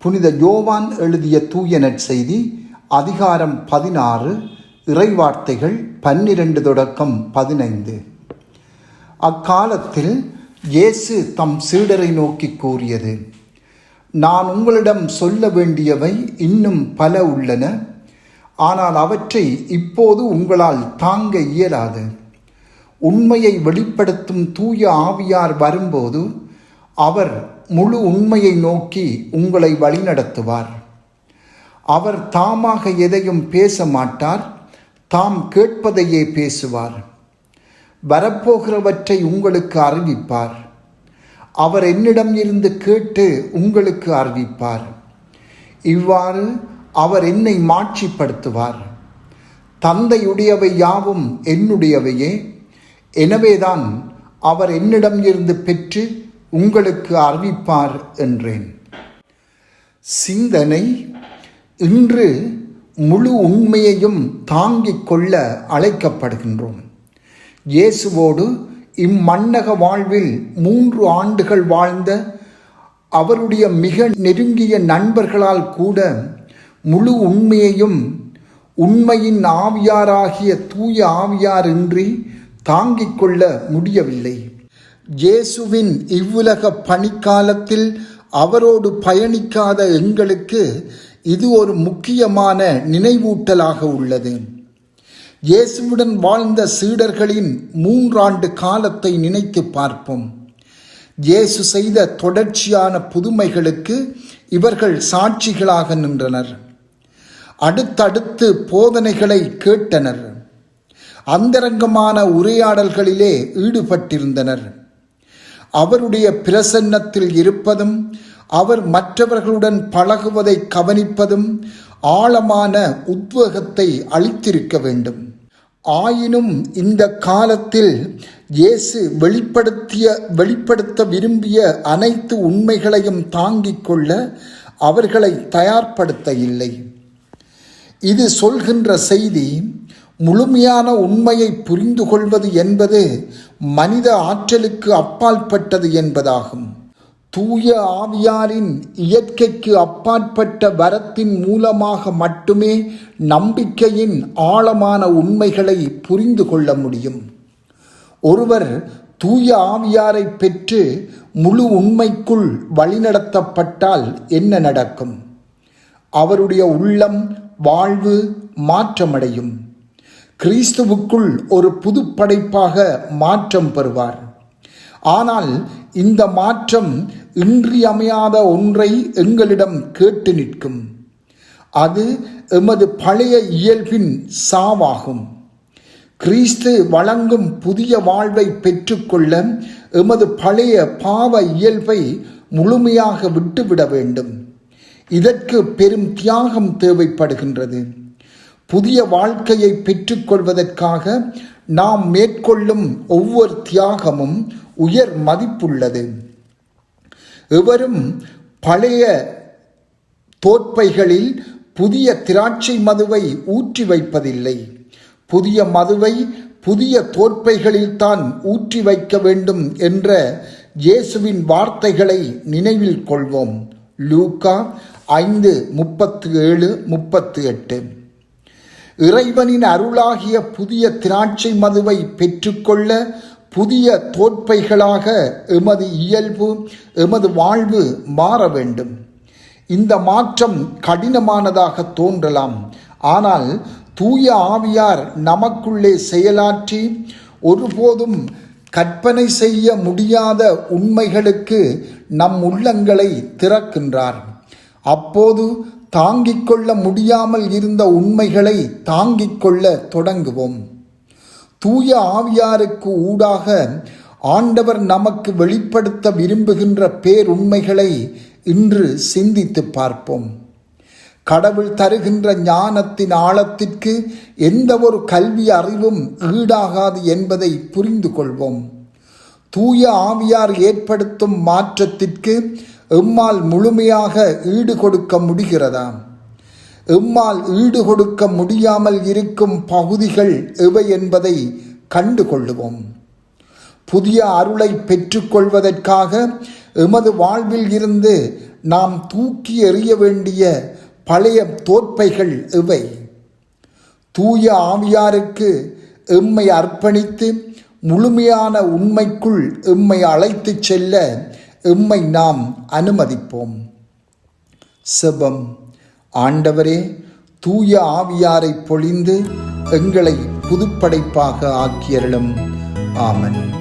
புனித யோவான் எழுதிய தூய நற்செய்தி அதிகாரம் 16 இறைவார்த்தைகள் 12 தொடக்கம் 15. அக்காலத்தில் இயேசு தம் சீடரை நோக்கி கூறியது: நான் உங்களிடம் சொல்ல வேண்டியவை இன்னும் பல உள்ளன, ஆனால் அவற்றை இப்போது உங்களால் தாங்க இயலாது. உண்மையை வெளிப்படுத்தும் தூய ஆவியார் வரும்போது அவர் முழு உண்மையை நோக்கி உங்களை வழிநடத்துவார். அவர் தாமாக எதையும் பேச மாட்டார், தாம் கேட்பதையே பேசுவார். வரப்போகிறவற்றை உங்களுக்கு அறிவிப்பார். அவர் என்னிடம் இருந்து கேட்டு உங்களுக்கு அறிவிப்பார். இவ்வாறு அவர் என்னை மாட்சிப்படுத்துவார். தந்தையுடையவை யாவும் என்னுடையவையே, எனவேதான் அவர் என்னிடம் இருந்து பெற்று உங்களுக்கு அறிவிப்பார் என்றேன். சிந்தனை: இன்று முழு உண்மையையும் தாங்கிக் கொள்ள அழைக்கப்படுகின்றோம். இயேசுவோடு இம்மண்ணக வாழ்வில் 3 ஆண்டுகள் வாழ்ந்த அவருடைய மிக நெருங்கிய நண்பர்களால் கூட முழு உண்மையையும் உண்மையின் ஆவியாராகிய தூய ஆவியாரின்றி தாங்கிக் கொள்ள முடியவில்லை. இயேசுவின் இவ்வுலக பணிக்காலத்தில் அவரோடு பயணிக்காத எங்களுக்கு இது ஒரு முக்கியமான நினைவூட்டலாக உள்ளது. இயேசுவுடன் வாழ்ந்த சீடர்களின் 3 ஆண்டு காலத்தை நினைத்து பார்ப்போம். இயேசு செய்த தொடர்ச்சியான புதுமைகளுக்கு இவர்கள் சாட்சிகளாக நின்றனர். அடுத்தடுத்து போதனைகளை கேட்டனர். அந்தரங்கமான உரையாடல்களிலே ஈடுபட்டிருந்தனர். அவருடைய பிரசன்னத்தில் இருப்பதும் அவர் மற்றவர்களுடன் பழகுவதை கவனிப்பதும் ஆழமான உத்வேகத்தை அளித்திருக்க வேண்டும். ஆயினும் இந்த காலத்தில் இயேசு வெளிப்படுத்த விரும்பிய அனைத்து உண்மைகளையும் தாங்கிக் கொள்ள அவர்களை தயார்படுத்த இல்லை. இது சொல்கின்ற செய்தி, முழுமையான உண்மையை புரிந்து கொள்வது என்பது மனித ஆற்றலுக்கு அப்பாற்பட்டது என்பதாகும். தூய ஆவியாரின் இயற்கைக்கு அப்பாற்பட்ட வரத்தின் மூலமாக மட்டுமே நம்பிக்கையின் ஆழமான உண்மைகளை புரிந்து கொள்ள முடியும். ஒருவர் தூய ஆவியாரை பெற்று முழு உண்மைக்குள் வழிநடத்தப்பட்டால் என்ன நடக்கும்? அவருடைய உள்ளம், வாழ்வு மாற்றமடையும். கிறிஸ்துவுக்குள் ஒரு புது படைப்பாக மாற்றம் பெறுவார். ஆனால் இந்த மாற்றம் இன்றியமையாத ஒன்றை எங்களிடம் கேட்டு நிற்கும். அது எமது பழைய இயல்பின் சாவாகும். கிறிஸ்து வழங்கும் புதிய வாழ்வை பெற்றுக்கொள்ள எமது பழைய பாவ இயல்பை முழுமையாக விட்டுவிட வேண்டும். இதற்கு பெரும் தியாகம் தேவைப்படுகின்றது. புதிய வாழ்க்கையை பெற்றுக்கொள்வதற்காக நாம் மேற்கொள்ளும் ஒவ்வொரு தியாகமும் உயர் மதிப்புள்ளது. எவரும் பழைய தோற்பைகளில் புதிய திராட்சை மதுவை ஊற்றி வைப்பதில்லை. புதிய மதுவை புதிய தோற்பைகளில் தான் ஊற்றி வைக்க வேண்டும் என்ற இயேசுவின் வார்த்தைகளை நினைவில் கொள்வோம். லூக்கா 5:37-38. இறைவனின் அருளாகிய புதிய திராட்சை மதுவை பெற்றுக்கொள்ள புதிய தோற்பைகளாக எமது இயல்பு, எமது வாழ்வு மாற வேண்டும். இந்த மாற்றம் கடினமானதாக தோன்றலாம். ஆனால் தூய ஆவியார் நமக்குள்ளே செயலாற்றி ஒருபோதும் கற்பனை செய்ய முடியாத உண்மைகளுக்கு நம் உள்ளங்களை திறக்கின்றார். அப்போது தாங்கிக் கொள்ள முடியாமல் இருந்த உண்மைகளை தாங்கிக் கொள்ள தொடங்குவோம். தூய ஆவியாருக்கு ஊடாக ஆண்டவர் நமக்கு வெளிப்படுத்த விரும்புகின்ற பேருண்மைகளை இன்று சிந்தித்து பார்ப்போம். கடவுள் தருகின்ற ஞானத்தின் ஆழத்திற்கு எந்த ஒரு கல்வி அறிவும் ஈடாகாது என்பதை புரிந்து கொள்வோம். தூய ஆவியார் ஏற்படுத்தும் மாற்றத்திற்கு எம்மால் முழுமையாக ஈடு கொடுக்க முடிகிறதா? எம்மால் ஈடு கொடுக்க முடியாமல் இருக்கும் பகுதிகள் எவை என்பதை கண்டு கொள்ளுவோம். புதிய அருளை பெற்றுக்கொள்வதற்காக எமது வாழ்வில் இருந்து நாம் தூக்கி எறிய வேண்டிய பழைய தோற்பைகள் இவை. தூய ஆவியாருக்கு எம்மை அர்ப்பணித்து முழுமையான உண்மைக்குள் எம்மை அழைத்து செல்ல எம்மை நாம் அனுமதிப்போம். செபம். ஆண்டவரே, தூய ஆவியாரை பொழிந்து எங்களை புதுப்படைப்பாக ஆக்கியருளும். ஆமென்.